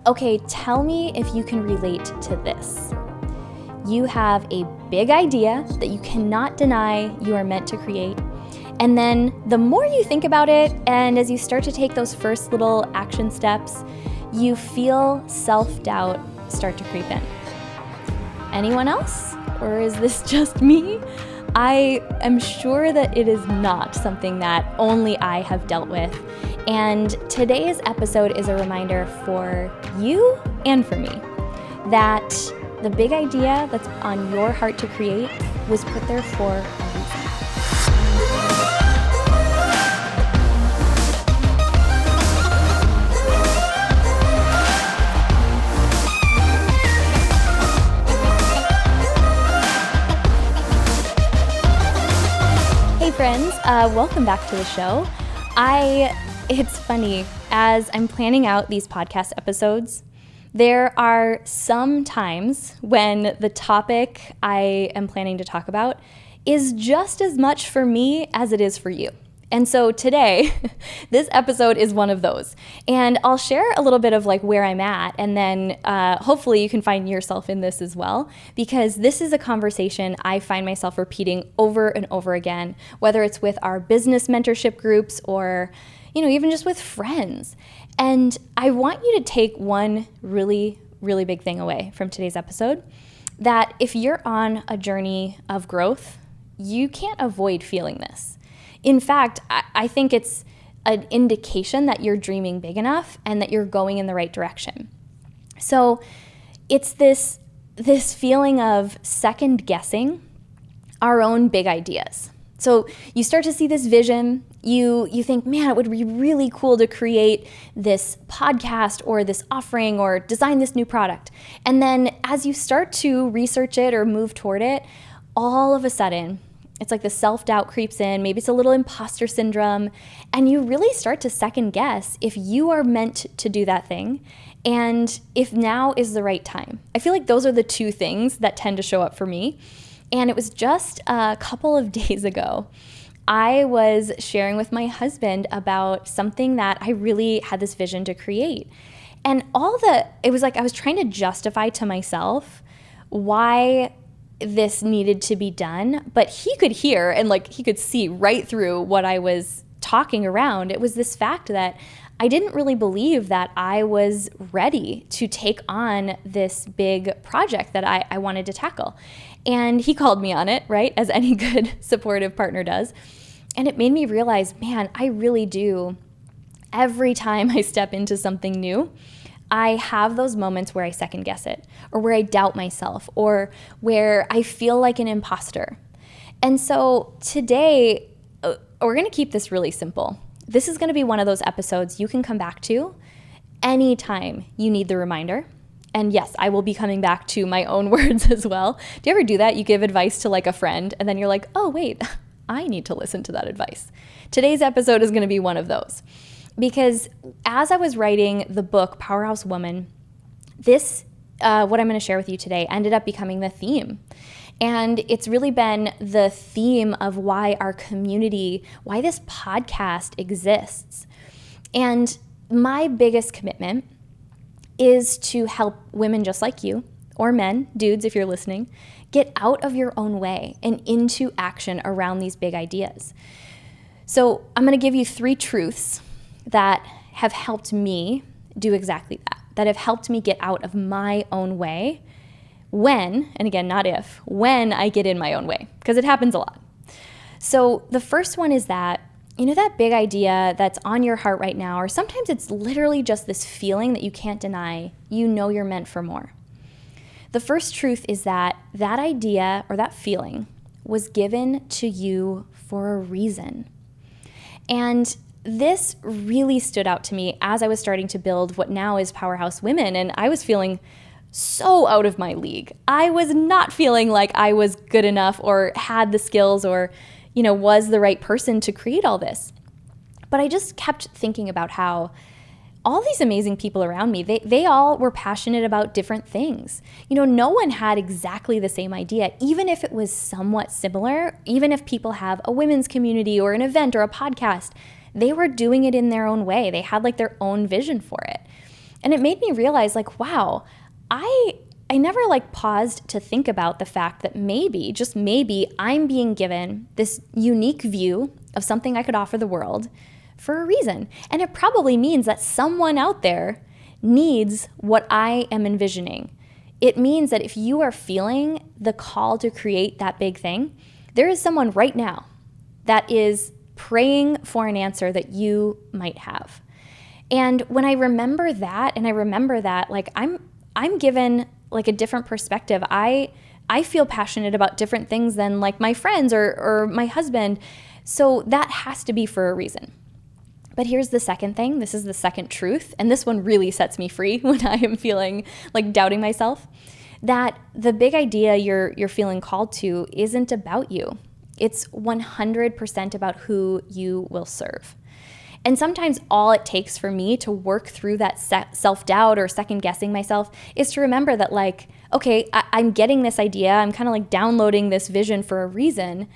Okay, tell me if you can relate to this. You have a big idea that you cannot deny you are meant to create. And then the more you think about it, and as you start to take those first little action steps, you feel self-doubt start to creep in. Anyone else? Or is this just me? I am sure that it is not something that only I have dealt with. And today's episode is a reminder for you and for me that the big idea that's on your heart to create was put there for a reason. Hey friends, welcome back to the show. It's funny, as I'm planning out these podcast episodes, there are some times when the topic I am planning to talk about is just as much for me as it is for you. And so today, this episode is one of those. And I'll share a little bit of like where I'm at, and then hopefully you can find yourself in this as well, because this is a conversation I find myself repeating over and over again, whether it's with our business mentorship groups or even just with friends. And I want you to take one really, really big thing away from today's episode, that if you're on a journey of growth, you can't avoid feeling this. In fact, I think it's an indication that you're dreaming big enough and that you're going in the right direction. So it's this feeling of second guessing our own big ideas. So you start to see this vision, you think, man, it would be really cool to create this podcast or this offering or design this new product. And then as you start to research it or move toward it, all of a sudden, it's like the self-doubt creeps in, maybe it's a little imposter syndrome, and you really start to second guess if you are meant to do that thing and if now is the right time. I feel like those are the two things that tend to show up for me. And it was just a couple of days ago, I was sharing with my husband about something that I really had this vision to create. And it was like I was trying to justify to myself why this needed to be done, but he could hear and he could see right through what I was talking around. It was this fact that I didn't really believe that I was ready to take on this big project that I wanted to tackle. And he called me on it, right? As any good supportive partner does. And it made me realize, man, I really do. Every time I step into something new, I have those moments where I second guess it, or where I doubt myself, or where I feel like an imposter. And so today, we're going to keep this really simple. This is going to be one of those episodes you can come back to anytime you need the reminder. And yes, I will be coming back to my own words as well. Do you ever do that? You give advice to a friend, and then you're like, oh, wait, I need to listen to that advice. Today's episode is going to be one of those. Because as I was writing the book, Powerhouse Woman, this, what I'm going to share with you today, ended up becoming the theme. And it's really been the theme of why our community, why this podcast exists. And my biggest commitment is to help women just like you, or men, dudes if you're listening, get out of your own way and into action around these big ideas. So I'm going to give you 3 truths that have helped me do exactly that have helped me get out of my own way when, and again, not if, when I get in my own way, because it happens a lot. So the first one is that, that big idea that's on your heart right now, or sometimes it's literally just this feeling that you can't deny, you're meant for more. The first truth is that idea or that feeling was given to you for a reason. And this really stood out to me as I was starting to build what now is Powerhouse Women, and I was feeling so out of my league. I was not feeling like I was good enough or had the skills or, was the right person to create all this. But I just kept thinking about how all these amazing people around me, they all were passionate about different things. No one had exactly the same idea, even if it was somewhat similar, even if people have a women's community or an event or a podcast, they were doing it in their own way. They had their own vision for it. And it made me realize like, wow, I never like paused to think about the fact that maybe, just maybe, I'm being given this unique view of something I could offer the world for a reason. And it probably means that someone out there needs what I am envisioning. It means that if you are feeling the call to create that big thing, there is someone right now that is praying for an answer that you might have. And when I remember that, like I'm given like a different perspective. I feel passionate about different things than like my friends or my husband. So that has to be for a reason. But here's the second thing. This is the second truth. And this one really sets me free when I am feeling like doubting myself, that the big idea you're feeling called to isn't about you. It's 100% about who you will serve. And sometimes all it takes for me to work through that self-doubt or second guessing myself is to remember that like, okay, I'm getting this idea. I'm kind of like downloading this vision for a reason.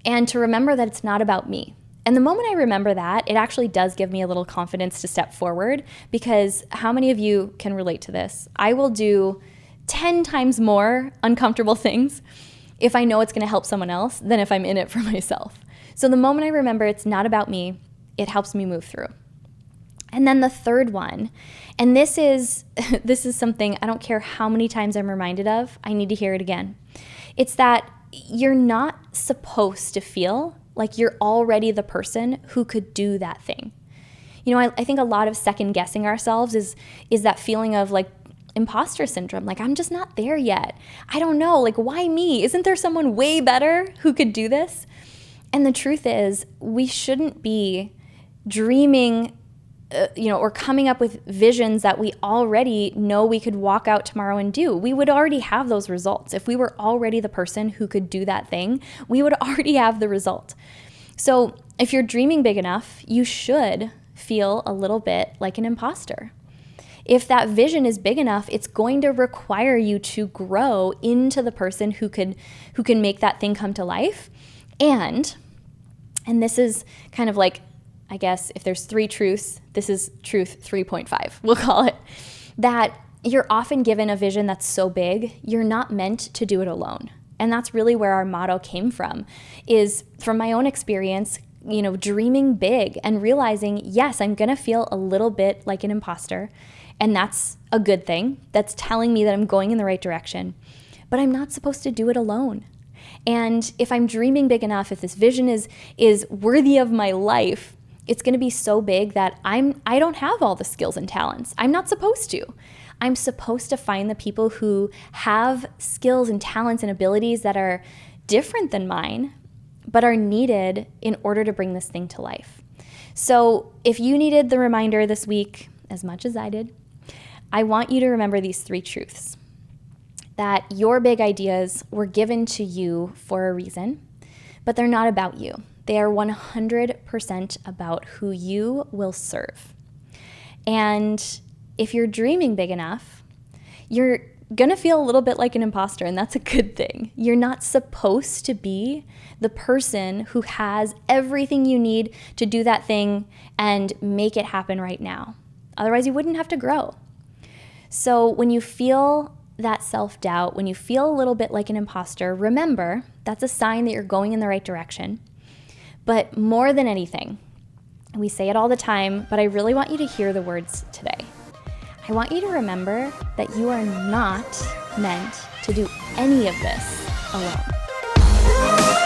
And to remember that it's not about me. And the moment I remember that, it actually does give me a little confidence to step forward, because how many of you can relate to this? I will do 10 times more uncomfortable things if I know it's going to help someone else than if I'm in it for myself. So the moment I remember it's not about me, it helps me move through. And then the third one, and this is something I don't care how many times I'm reminded of, I need to hear it again. It's that you're not supposed to feel like you're already the person who could do that thing. You know, I think a lot of second guessing ourselves is that feeling of like imposter syndrome. Like, I'm just not there yet. I don't know, like, why me? Isn't there someone way better who could do this? And the truth is, we shouldn't be dreaming, or coming up with visions that we already know we could walk out tomorrow and do. We would already have those results. If we were already the person who could do that thing, we would already have the result. So if you're dreaming big enough, you should feel a little bit like an imposter. If that vision is big enough, it's going to require you to grow into the person who can make that thing come to life. And this is kind of like, I guess if there's 3 truths, this is truth 3.5, we'll call it, that you're often given a vision that's so big, you're not meant to do it alone. And that's really where our motto came from, is from my own experience, dreaming big and realizing, yes, I'm going to feel a little bit like an imposter. And that's a good thing. That's telling me that I'm going in the right direction. But I'm not supposed to do it alone. And if I'm dreaming big enough, if this vision is worthy of my life, it's going to be so big that I don't have all the skills and talents. I'm not supposed to. I'm supposed to find the people who have skills and talents and abilities that are different than mine, but are needed in order to bring this thing to life. So if you needed the reminder this week, as much as I did, I want you to remember these 3 truths. That your big ideas were given to you for a reason, but they're not about you. They are 100% about who you will serve. And if you're dreaming big enough, you're going to feel a little bit like an imposter, and that's a good thing. You're not supposed to be the person who has everything you need to do that thing and make it happen right now. Otherwise, you wouldn't have to grow. So when you feel that self-doubt, when you feel a little bit like an imposter, remember that's a sign that you're going in the right direction. But more than anything, and we say it all the time, but I really want you to hear the words today. I want you to remember that you are not meant to do any of this alone.